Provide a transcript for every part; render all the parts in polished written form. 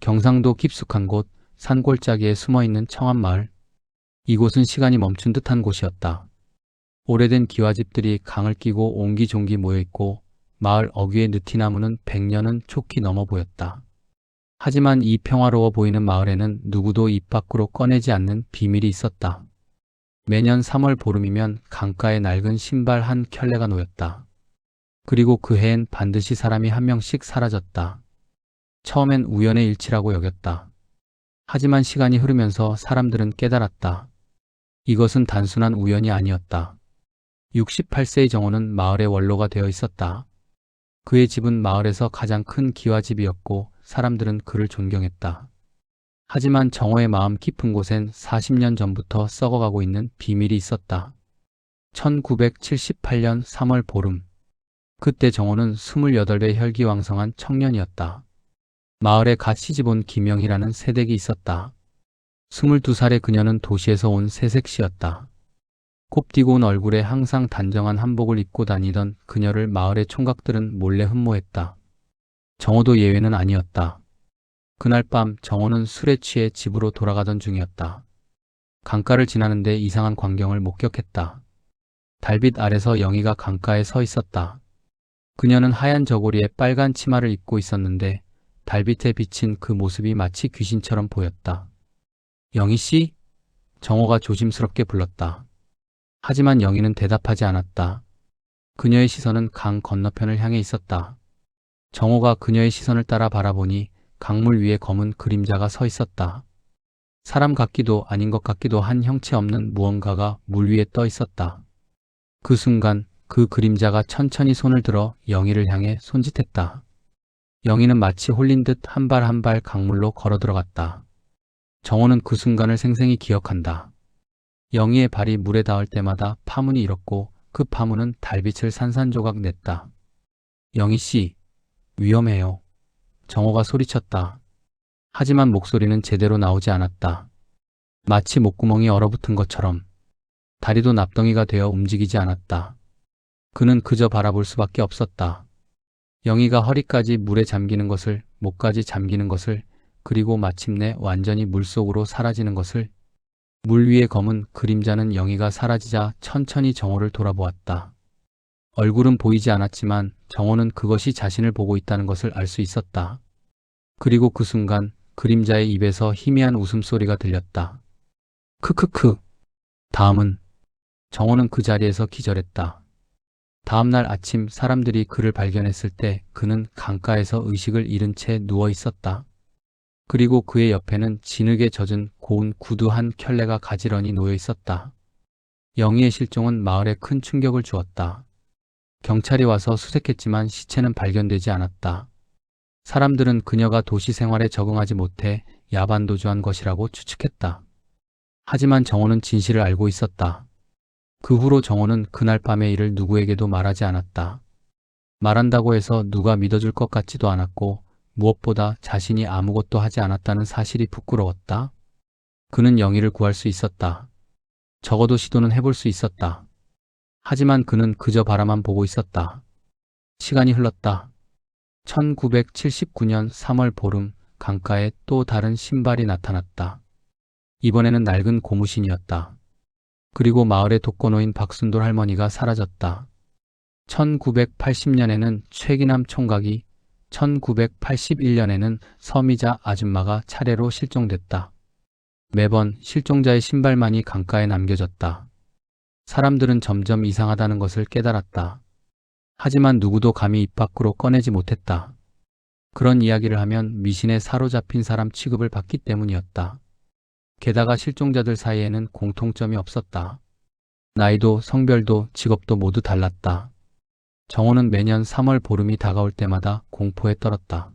경상도 깊숙한 곳 산골짜기에 숨어있는 청암 마을. 이곳은 시간이 멈춘 듯한 곳이었다. 오래된 기와집들이 강을 끼고 옹기종기 모여있고 마을 어귀의 느티나무는 100년은 촉히 넘어 보였다. 하지만 이 평화로워 보이는 마을에는 누구도 입 밖으로 꺼내지 않는 비밀이 있었다. 매년 3월 보름이면 강가에 낡은 신발 한 켤레가 놓였다. 그리고 그 해엔 반드시 사람이 한 명씩 사라졌다. 처음엔 우연의 일치라고 여겼다. 하지만 시간이 흐르면서 사람들은 깨달았다. 이것은 단순한 우연이 아니었다. 68세의 정호는 마을의 원로가 되어 있었다. 그의 집은 마을에서 가장 큰 기와집이었고 사람들은 그를 존경했다. 하지만 정호의 마음 깊은 곳엔 40년 전부터 썩어가고 있는 비밀이 있었다. 1978년 3월 보름. 그때 정호는 28의 혈기왕성한 청년이었다. 마을에 갓 시집온 김영희라는 새댁이 있었다. 22살의 그녀는 도시에서 온 새색시였다. 곱디고 온 얼굴에 항상 단정한 한복을 입고 다니던 그녀를 마을의 총각들은 몰래 흠모했다. 정호도 예외는 아니었다. 그날 밤 정호는 술에 취해 집으로 돌아가던 중이었다. 강가를 지나는데 이상한 광경을 목격했다. 달빛 아래서 영희가 강가에 서 있었다. 그녀는 하얀 저고리에 빨간 치마를 입고 있었는데 달빛에 비친 그 모습이 마치 귀신처럼 보였다. 영희 씨? 정호가 조심스럽게 불렀다. 하지만 영희는 대답하지 않았다. 그녀의 시선은 강 건너편을 향해 있었다. 정호가 그녀의 시선을 따라 바라보니 강물 위에 검은 그림자가 서 있었다. 사람 같기도 아닌 것 같기도 한 형체 없는 무언가가 물 위에 떠 있었다. 그 순간 그 그림자가 천천히 손을 들어 영희를 향해 손짓했다. 영희는 마치 홀린 듯 한 발 한 발 강물로 걸어 들어갔다. 정호는 그 순간을 생생히 기억한다. 영희의 발이 물에 닿을 때마다 파문이 일었고 그 파문은 달빛을 산산조각 냈다. 영희 씨, 위험해요. 정호가 소리쳤다. 하지만 목소리는 제대로 나오지 않았다. 마치 목구멍이 얼어붙은 것처럼. 다리도 납덩이가 되어 움직이지 않았다. 그는 그저 바라볼 수밖에 없었다. 영희가 허리까지 물에 잠기는 것을, 목까지 잠기는 것을, 그리고 마침내 완전히 물속으로 사라지는 것을. 물 위의 검은 그림자는 영희가 사라지자 천천히 정호를 돌아보았다. 얼굴은 보이지 않았지만 정호는 그것이 자신을 보고 있다는 것을 알 수 있었다. 그리고 그 순간 그림자의 입에서 희미한 웃음소리가 들렸다. 크크크. 다음은. 정호는 그 자리에서 기절했다. 다음 날 아침 사람들이 그를 발견했을 때 그는 강가에서 의식을 잃은 채 누워 있었다. 그리고 그의 옆에는 진흙에 젖은 고운 구두 한 켤레가 가지런히 놓여 있었다. 영희의 실종은 마을에 큰 충격을 주었다. 경찰이 와서 수색했지만 시체는 발견되지 않았다. 사람들은 그녀가 도시 생활에 적응하지 못해 야반도주한 것이라고 추측했다. 하지만 정호는 진실을 알고 있었다. 그 후로 정호는 그날 밤의 일을 누구에게도 말하지 않았다. 말한다고 해서 누가 믿어줄 것 같지도 않았고 무엇보다 자신이 아무것도 하지 않았다는 사실이 부끄러웠다. 그는 영희를 구할 수 있었다. 적어도 시도는 해볼 수 있었다. 하지만 그는 그저 바라만 보고 있었다. 시간이 흘렀다. 1979년 3월 보름 강가에 또 다른 신발이 나타났다. 이번에는 낡은 고무신이었다. 그리고 마을에 독거노인 박순돌 할머니가 사라졌다. 1980년에는 최기남 총각이, 1981년에는 서미자 아줌마가 차례로 실종됐다. 매번 실종자의 신발만이 강가에 남겨졌다. 사람들은 점점 이상하다는 것을 깨달았다. 하지만 누구도 감히 입 밖으로 꺼내지 못했다. 그런 이야기를 하면 미신에 사로잡힌 사람 취급을 받기 때문이었다. 게다가 실종자들 사이에는 공통점이 없었다. 나이도 성별도 직업도 모두 달랐다. 정호는 매년 3월 보름이 다가올 때마다 공포에 떨었다.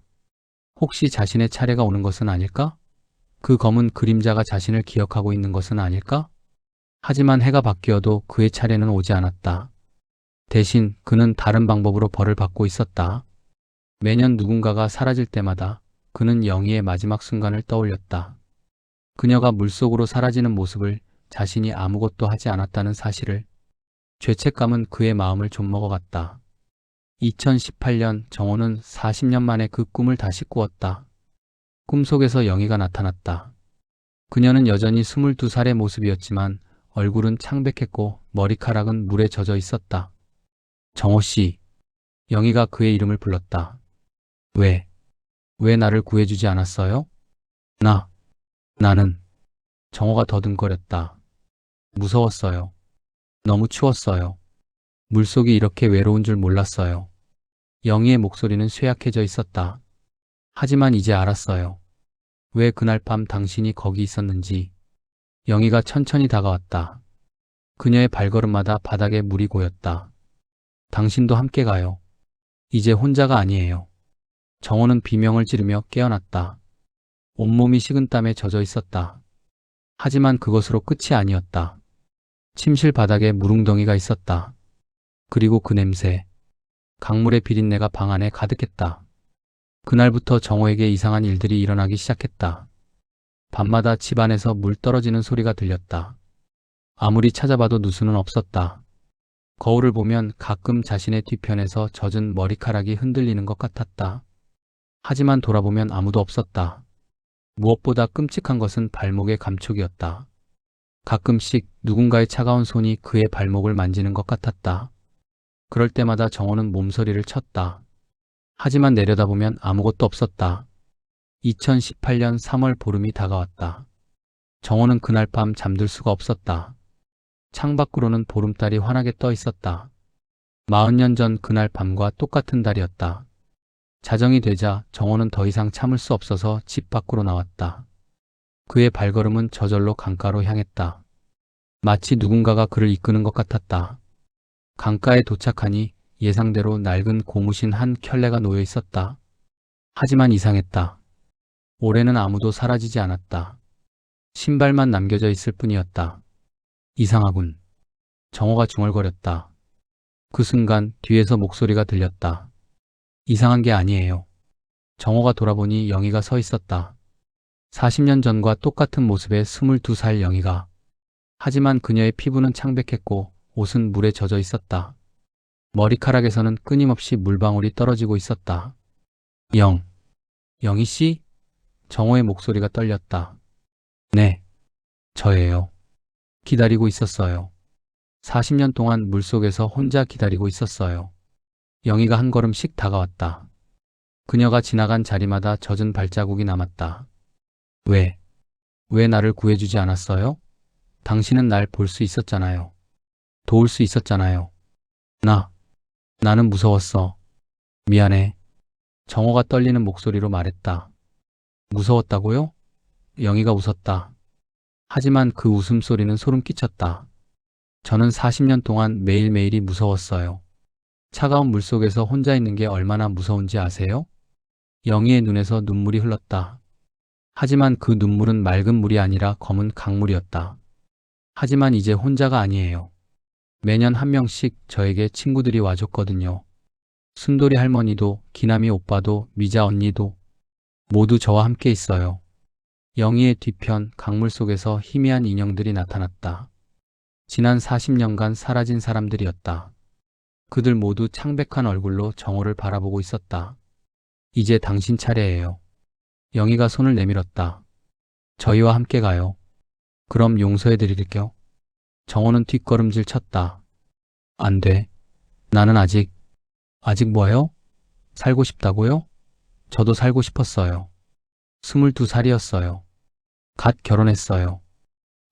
혹시 자신의 차례가 오는 것은 아닐까? 그 검은 그림자가 자신을 기억하고 있는 것은 아닐까? 하지만 해가 바뀌어도 그의 차례는 오지 않았다. 대신 그는 다른 방법으로 벌을 받고 있었다. 매년 누군가가 사라질 때마다 그는 영희의 마지막 순간을 떠올렸다. 그녀가 물속으로 사라지는 모습을, 자신이 아무것도 하지 않았다는 사실을. 죄책감은 그의 마음을 좀먹어갔다. 2018년 정호는 40년 만에 그 꿈을 다시 꾸었다. 꿈속에서 영희가 나타났다. 그녀는 여전히 22살의 모습이었지만 얼굴은 창백했고 머리카락은 물에 젖어 있었다. 정호 씨. 영희가 그의 이름을 불렀다. 왜 나를 구해주지 않았어요? 나는. 정호가 더듬거렸다. 무서웠어요. 너무 추웠어요. 물속이 이렇게 외로운 줄 몰랐어요. 영희의 목소리는 쇠약해져 있었다. 하지만 이제 알았어요. 왜 그날 밤 당신이 거기 있었는지. 영희가 천천히 다가왔다. 그녀의 발걸음마다 바닥에 물이 고였다. 당신도 함께 가요. 이제 혼자가 아니에요. 정호는 비명을 지르며 깨어났다. 온몸이 식은땀에 젖어 있었다. 하지만 그것으로 끝이 아니었다. 침실 바닥에 물웅덩이가 있었다. 그리고 그 냄새. 강물의 비린내가 방 안에 가득했다. 그날부터 정호에게 이상한 일들이 일어나기 시작했다. 밤마다 집안에서 물 떨어지는 소리가 들렸다. 아무리 찾아봐도 누수는 없었다. 거울을 보면 가끔 자신의 뒤편에서 젖은 머리카락이 흔들리는 것 같았다. 하지만 돌아보면 아무도 없었다. 무엇보다 끔찍한 것은 발목의 감촉이었다. 가끔씩 누군가의 차가운 손이 그의 발목을 만지는 것 같았다. 그럴 때마다 정호는 몸서리를 쳤다. 하지만 내려다보면 아무것도 없었다. 2018년 3월 보름이 다가왔다. 정호는 그날 밤 잠들 수가 없었다. 창밖으로는 보름달이 환하게 떠 있었다. 40년 전 그날 밤과 똑같은 달이었다. 자정이 되자 정호는 더 이상 참을 수 없어서 집 밖으로 나왔다. 그의 발걸음은 저절로 강가로 향했다. 마치 누군가가 그를 이끄는 것 같았다. 강가에 도착하니 예상대로 낡은 고무신 한 켤레가 놓여 있었다. 하지만 이상했다. 올해는 아무도 사라지지 않았다. 신발만 남겨져 있을 뿐이었다. 이상하군. 정호가 중얼거렸다. 그 순간 뒤에서 목소리가 들렸다. 이상한 게 아니에요. 정호가 돌아보니 영희가 서 있었다. 40년 전과 똑같은 모습의 22살 영희가. 하지만 그녀의 피부는 창백했고 옷은 물에 젖어 있었다. 머리카락에서는 끊임없이 물방울이 떨어지고 있었다. 영희 씨? 정호의 목소리가 떨렸다. 네, 저예요. 기다리고 있었어요. 40년 동안 물속에서 혼자 기다리고 있었어요. 영희가 한 걸음씩 다가왔다. 그녀가 지나간 자리마다 젖은 발자국이 남았다. 왜 나를 구해주지 않았어요? 당신은 날 볼 수 있었잖아요. 도울 수 있었잖아요. 나는 무서웠어. 미안해. 정호가 떨리는 목소리로 말했다. 무서웠다고요? 영희가 웃었다. 하지만 그 웃음소리는 소름 끼쳤다. 저는 40년 동안 매일매일이 무서웠어요. 차가운 물속에서 혼자 있는 게 얼마나 무서운지 아세요? 영희의 눈에서 눈물이 흘렀다. 하지만 그 눈물은 맑은 물이 아니라 검은 강물이었다. 하지만 이제 혼자가 아니에요. 매년 한 명씩 저에게 친구들이 와줬거든요. 순돌이 할머니도, 기남이 오빠도, 미자 언니도 모두 저와 함께 있어요. 영희의 뒤편 강물 속에서 희미한 인형들이 나타났다. 지난 40년간 사라진 사람들이었다. 그들 모두 창백한 얼굴로 정호를 바라보고 있었다. 이제 당신 차례예요. 영희가 손을 내밀었다. 저희와 함께 가요. 그럼 용서해드릴게요. 정호는 뒷걸음질 쳤다. 안 돼. 나는 아직 뭐요? 살고 싶다고요? 저도 살고 싶었어요. 22살이었어요. 갓 결혼했어요.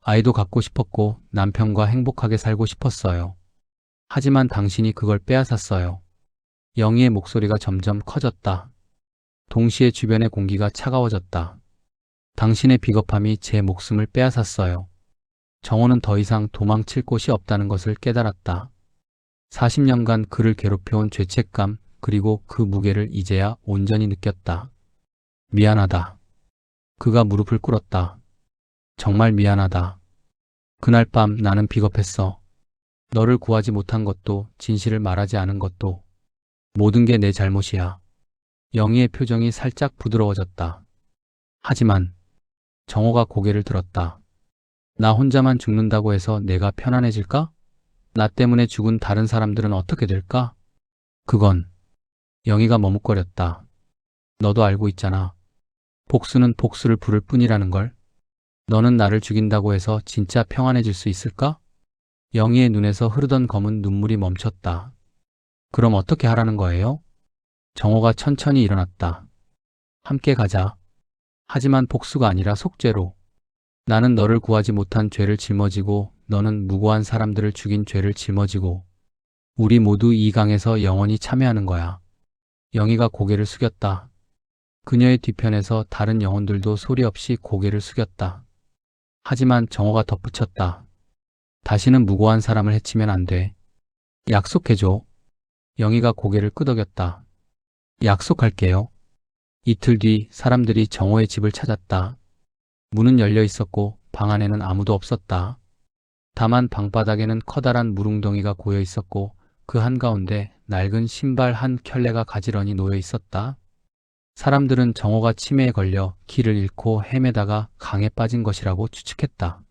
아이도 갖고 싶었고 남편과 행복하게 살고 싶었어요. 하지만 당신이 그걸 빼앗았어요. 영희의 목소리가 점점 커졌다. 동시에 주변의 공기가 차가워졌다. 당신의 비겁함이 제 목숨을 빼앗았어요. 정호는 더 이상 도망칠 곳이 없다는 것을 깨달았다. 40년간 그를 괴롭혀온 죄책감 그리고 그 무게를 이제야 온전히 느꼈다. 미안하다. 그가 무릎을 꿇었다. 정말 미안하다. 그날 밤 나는 비겁했어. 너를 구하지 못한 것도 진실을 말하지 않은 것도 모든 게 내 잘못이야. 영희의 표정이 살짝 부드러워졌다. 하지만 정호가 고개를 들었다. 나 혼자만 죽는다고 해서 내가 편안해질까? 나 때문에 죽은 다른 사람들은 어떻게 될까? 그건 영희가 머뭇거렸다. 너도 알고 있잖아. 복수는 복수를 부를 뿐이라는 걸. 너는 나를 죽인다고 해서 진짜 평안해질 수 있을까? 영희의 눈에서 흐르던 검은 눈물이 멈췄다. 그럼 어떻게 하라는 거예요? 정호가 천천히 일어났다. 함께 가자. 하지만 복수가 아니라 속죄로. 나는 너를 구하지 못한 죄를 짊어지고 너는 무고한 사람들을 죽인 죄를 짊어지고 우리 모두 이 강에서 영원히 참여하는 거야. 영희가 고개를 숙였다. 그녀의 뒤편에서 다른 영혼들도 소리 없이 고개를 숙였다. 하지만 정호가 덧붙였다. 다시는 무고한 사람을 해치면 안 돼. 약속해줘. 영희가 고개를 끄덕였다. 약속할게요. 이틀 뒤 사람들이 정호의 집을 찾았다. 문은 열려 있었고 방 안에는 아무도 없었다. 다만 방바닥에는 커다란 물웅덩이가 고여 있었고 그 한가운데 낡은 신발 한 켤레가 가지런히 놓여 있었다. 사람들은 정호가 치매에 걸려 길을 잃고 헤매다가 강에 빠진 것이라고 추측했다.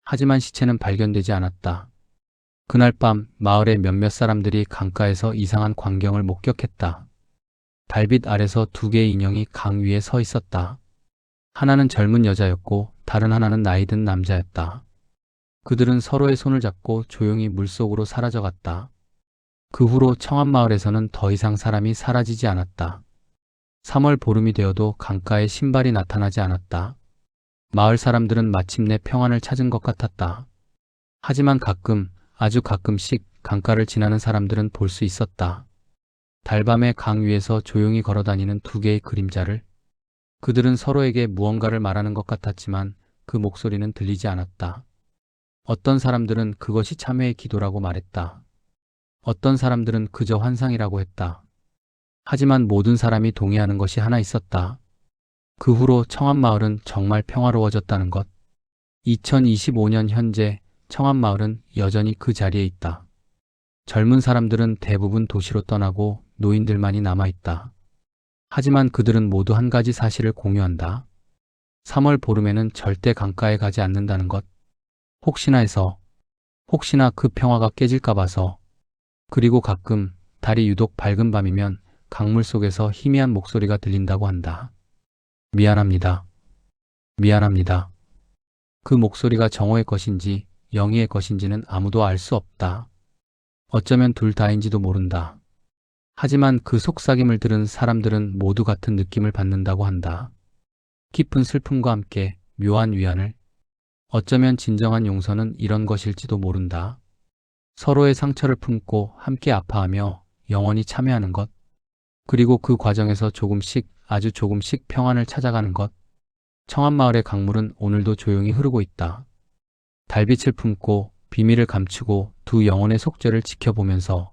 하지만 시체는 발견되지 않았다. 그날 밤 마을의 몇몇 사람들이 강가에서 이상한 광경을 목격했다. 달빛 아래서 두 개의 인형이 강 위에 서 있었다. 하나는 젊은 여자였고 다른 하나는 나이 든 남자였다. 그들은 서로의 손을 잡고 조용히 물속으로 사라져갔다. 그 후로 청암마을에서는 더 이상 사람이 사라지지 않았다. 3월 보름이 되어도 강가에 신발이 나타나지 않았다. 마을 사람들은 마침내 평안을 찾은 것 같았다. 하지만 가끔, 아주 가끔씩 강가를 지나는 사람들은 볼 수 있었다. 달밤에 강 위에서 조용히 걸어다니는 두 개의 그림자를. 그들은 서로에게 무언가를 말하는 것 같았지만 그 목소리는 들리지 않았다. 어떤 사람들은 그것이 참회의 기도라고 말했다. 어떤 사람들은 그저 환상이라고 했다. 하지만 모든 사람이 동의하는 것이 하나 있었다. 그 후로 청암마을은 정말 평화로워졌다는 것. 2025년 현재 청암마을은 여전히 그 자리에 있다. 젊은 사람들은 대부분 도시로 떠나고 노인들만이 남아있다. 하지만 그들은 모두 한 가지 사실을 공유한다. 3월 보름에는 절대 강가에 가지 않는다는 것. 혹시나 해서, 혹시나 그 평화가 깨질까 봐서. 그리고 가끔 달이 유독 밝은 밤이면 강물 속에서 희미한 목소리가 들린다고 한다. 미안합니다. 미안합니다. 그 목소리가 정호의 것인지 영희의 것인지는 아무도 알 수 없다. 어쩌면 둘 다인지도 모른다. 하지만 그 속삭임을 들은 사람들은 모두 같은 느낌을 받는다고 한다. 깊은 슬픔과 함께 묘한 위안을. 어쩌면 진정한 용서는 이런 것일지도 모른다. 서로의 상처를 품고 함께 아파하며 영원히 참여하는 것. 그리고 그 과정에서 조금씩, 아주 조금씩 평안을 찾아가는 것. 청암마을의 강물은 오늘도 조용히 흐르고 있다. 달빛을 품고 비밀을 감추고 두 영혼의 속죄를 지켜보면서